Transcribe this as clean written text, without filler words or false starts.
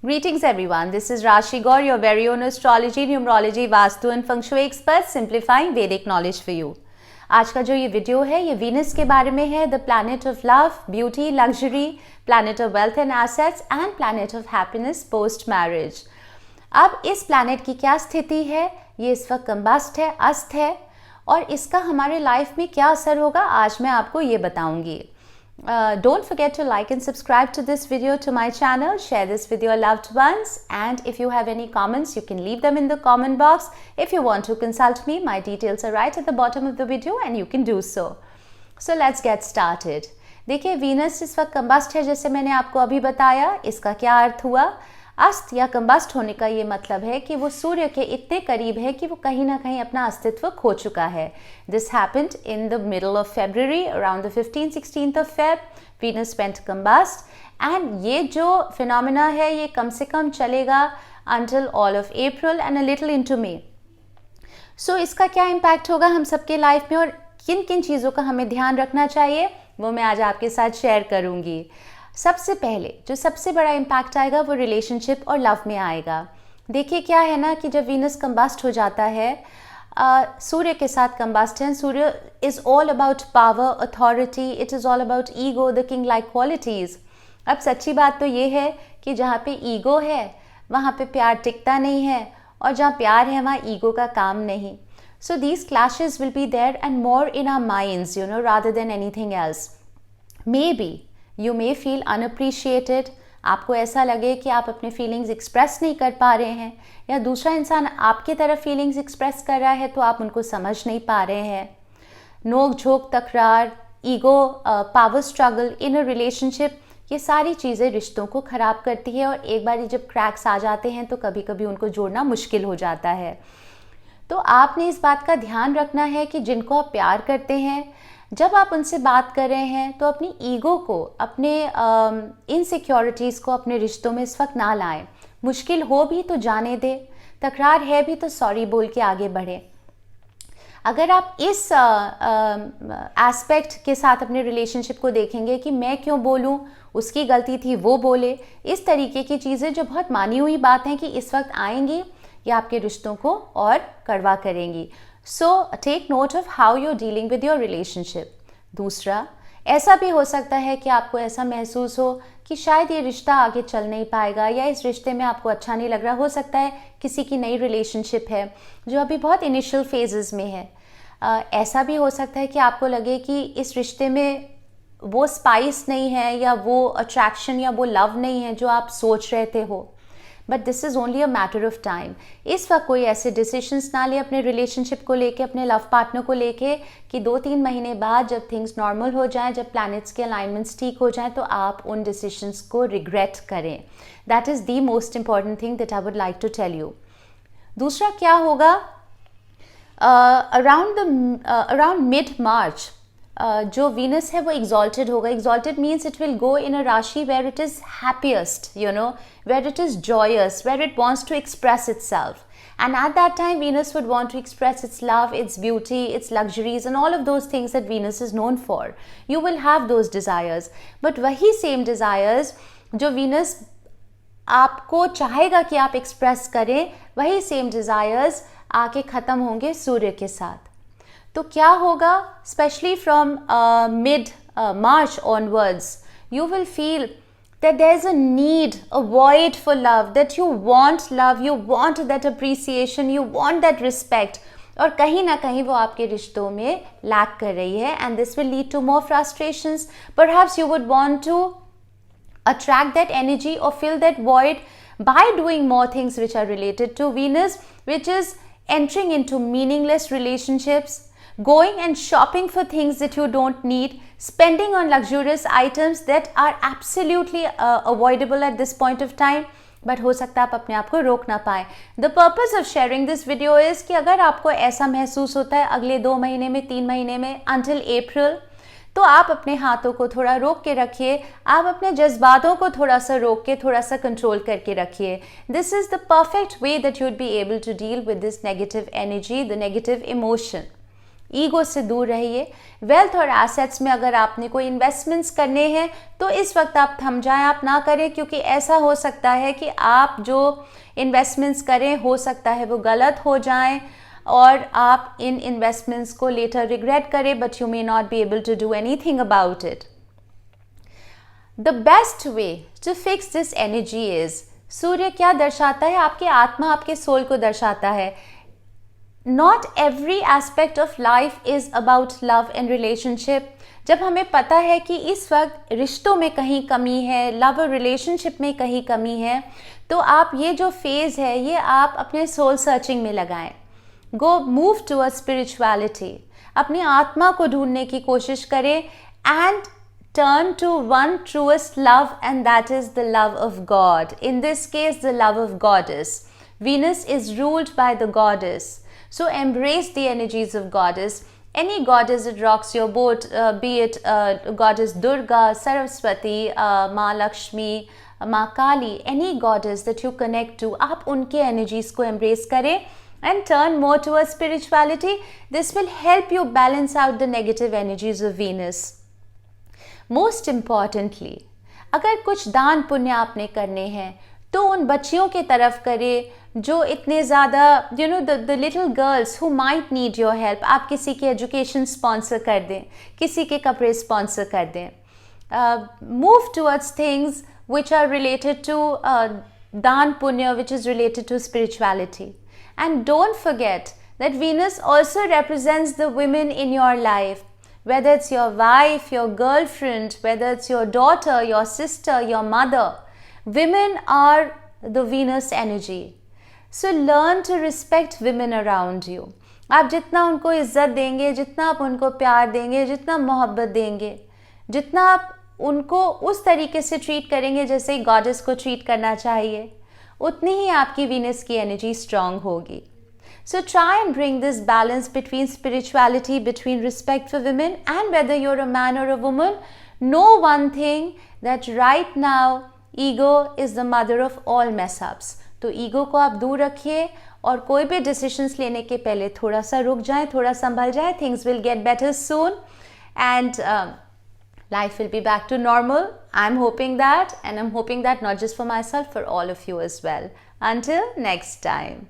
Greetings everyone, this is Rashi Gaur, your very own astrology, numerology, vastu and feng shui expert, simplifying Vedic knowledge for you. आज का जो ये video है ये Venus के बारे में है, the planet of love, beauty, luxury, planet of wealth and assets and planet of happiness post marriage. अब इस प्लैनेट की क्या स्थिति है, ये इस वक्त कंबस्ट है, अस्त है, और इसका हमारे लाइफ में क्या असर होगा आज मैं आपको ये बताऊंगी। Don't forget to like and subscribe to this video to my channel. Share this with your loved ones, and if you have any comments you can leave them in the comment box. If you want to consult me, my details are right at the bottom of the video and you can do so. So let's get started. देखिए Venus इस वक्त combust है, जैसे मैंने आपको अभी बताया। इसका क्या अर्थ हुआ? अस्त या कंबस्ट होने का ये मतलब है कि वो सूर्य के इतने करीब है कि वो कहीं ना कहीं अपना अस्तित्व खो चुका है। This happened in the middle of February, around the 15-16th of Feb, Venus went combust, and ये जो फिनोमेना है ये कम से कम चलेगा until all of April and a little into May. So इसका क्या इम्पैक्ट होगा हम सबके लाइफ में और किन किन चीज़ों का हमें ध्यान रखना चाहिए वो मैं आज आपके साथ शेयर करूँगी। सबसे पहले जो सबसे बड़ा इम्पैक्ट आएगा वो रिलेशनशिप और लव में आएगा। देखिए क्या है ना कि जब वीनस कंबस्ट हो जाता है, सूर्य के साथ कंबस्ट है, सूर्य is all about power, authority, it is all about ego, the king like qualities. अब सच्ची बात तो ये है कि जहाँ पे ईगो है वहाँ पे प्यार टिकता नहीं है, और जहाँ प्यार है वहाँ ईगो का काम नहीं। So these clashes will be there and more in our minds, you know, rather than anything else. Maybe you may feel unappreciated, आपको ऐसा लगे कि आप अपने फीलिंग्स एक्सप्रेस नहीं कर पा रहे हैं, या दूसरा इंसान आपकी तरफ फीलिंग्स एक्सप्रेस कर रहा है तो आप उनको समझ नहीं पा रहे हैं। नोक झोंक, तकरार, ego, power struggle in a relationship, ये सारी चीज़ें रिश्तों को ख़राब करती है, और एक बार जब क्रैक्स आ जाते हैं तो कभी कभी उनको जोड़ना मुश्किल हो जाता है। तो आपने इस बात का ध्यान रखना है कि जिनको आप प्यार करते हैं, जब आप उनसे बात कर रहे हैं तो अपनी ईगो को, अपने इनसिक्योरिटीज़ को अपने रिश्तों में इस वक्त ना लाएं। मुश्किल हो भी तो जाने दें, तकरार है भी तो सॉरी बोल के आगे बढ़ें। अगर आप इस एस्पेक्ट के साथ अपने रिलेशनशिप को देखेंगे कि मैं क्यों बोलूं, उसकी गलती थी वो बोले, इस तरीके की चीज़ें जो बहुत मानी हुई बात हैं कि इस वक्त आएंगी, ये आपके रिश्तों को और कड़वा करेंगी। So take note of how you are dealing with your relationship. दूसरा, ऐसा भी हो सकता है कि आपको ऐसा महसूस हो कि शायद ये रिश्ता आगे चल नहीं पाएगा, या इस रिश्ते में आपको अच्छा नहीं लग रहा। हो सकता है किसी की नई रिलेशनशिप है जो अभी बहुत इनिशियल फेजेस में है। ऐसा भी हो सकता है कि आपको लगे कि इस रिश्ते में वो स्पाइस नहीं है, या वो अट्रैक्शन या वो लव नहीं है जो आप सोच रहे थे हो। But this is only a matter of time. इस वक्त कोई ऐसे डिसीशंस ना ले अपने रिलेशनशिप को लेके, अपने लव पार्टनर को लेके, कि 2-3 महीने बाद जब थिंग्स नॉर्मल हो जाएं, जब प्लैनेट्स के अलाइनमेंट्स ठीक हो जाएं, तो आप उन डिसीशंस को रिग्रेट करें। That is the most important thing that I would like to tell you. दूसरा क्या होगा, अराउंड मिड मार्च जो वीनस है वो एग्जॉल्टेड होगा। Exalted means it will go in a राशि where it is happiest, you know, where it is joyous, where it wants to express itself. And at that time, Venus would want to express its love, its beauty, its luxuries, and all of those things that Venus is known for. You will have those desires. But वही same desires जो Venus आपको चाहेगा कि आप express करें, वही same desires आके ख़त्म होंगे सूर्य के साथ। तो क्या होगा, especially from mid-March onwards, you will feel that there's a need, a void for love, that you want love, you want that appreciation, you want that respect, और कहीं ना कहीं वो आपके रिश्तों में lack कर रही है, and this will lead to more frustrations. Perhaps you would want to attract that energy or fill that void by doing more things which are related to Venus, which is entering into meaningless relationships, going and shopping for things that you don't need, spending on luxurious items that are absolutely avoidable at this point of time, but हो सकता है आप अपने आप को रोक ना पाए। The purpose of sharing this video is कि अगर आपको ऐसा महसूस होता है अगले 2 महीने में, 3 महीने में, until April, तो आप अपने हाथों को थोड़ा रोक के रखिए, आप अपने जज्बातों को थोड़ा सा रोक के, थोड़ा सा कंट्रोल करके रखिए। This is the perfect way that you would be able to deal with this negative energy, the negative emotion. Ego से दूर रहिए। वेल्थ और एसेट्स में अगर आपने कोई इन्वेस्टमेंट्स करने हैं तो इस वक्त आप थम जाएं, आप ना करें, क्योंकि ऐसा हो सकता है कि आप जो इन्वेस्टमेंट्स करें हो सकता है वो गलत हो जाएं और आप इन इन्वेस्टमेंट्स को लेटर रिग्रेट करें, but you may not be able to do anything about it. The best way to fix this energy is, सूर्य क्या दर्शाता है? आपकी आत्मा, आपके सोल को दर्शाता है। Not every aspect of life is about love and relationship. जब हमें पता है कि इस वक्त रिश्तों में कहीं कमी है, लव और रिलेशनशिप में कहीं कमी है, तो आप ये जो फेज़ है ये आप अपने सोल सर्चिंग में लगाएं। गो मूव टूवर्ड स्पिरिचुअलिटी, अपनी आत्मा को ढूंढने की कोशिश करें and turn to one truest love, and that is the love of God. In this case, the love of Goddess. Venus is ruled by the Goddess. So embrace the energies of Goddess. Any goddess that rocks your boat, be it Goddess Durga, Saraswati, Ma Lakshmi, Ma Kali, any goddess that you connect to, आप उनके energies को embrace करें and turn more towards spirituality. This will help you balance out the negative energies of Venus. Most importantly, अगर कुछ दान पुण्य आपने करने हैं तो उन बच्चियों के तरफ करें जो इतने ज़्यादा the little girls who might need your help. आप किसी की एजुकेशन स्पॉन्सर कर दें, किसी के कपड़े स्पॉन्सर कर दें। Move towards things which are related to दान पुण्य, which is related to spirituality. And don't forget that Venus also represents the women in your life. Whether it's your wife, your girlfriend, whether it's your daughter, your sister, your mother, women are the Venus energy. So learn to respect women around you. आप जितना उनको इज्जत देंगे, जितना आप उनको प्यार देंगे, जितना मोहब्बत देंगे, जितना आप उनको उस तरीके से ट्रीट करेंगे जैसे गॉडेस को ट्रीट करना चाहिए, उतनी ही आपकी वीनस की एनर्जी स्ट्रांग होगी। So try and bring this balance between spirituality, between respect for women, and whether you're a man or a woman. Know one thing, that right now ego is the mother of all mess ups. तो ego को आप दूर रखिए और कोई भी decisions लेने के पहले थोड़ा सा रुक जाएं, थोड़ा संभल जाएं. Things will get better soon and life will be back to normal. I'm hoping that, and I'm hoping that not just for myself, for all of you as well. Until next time.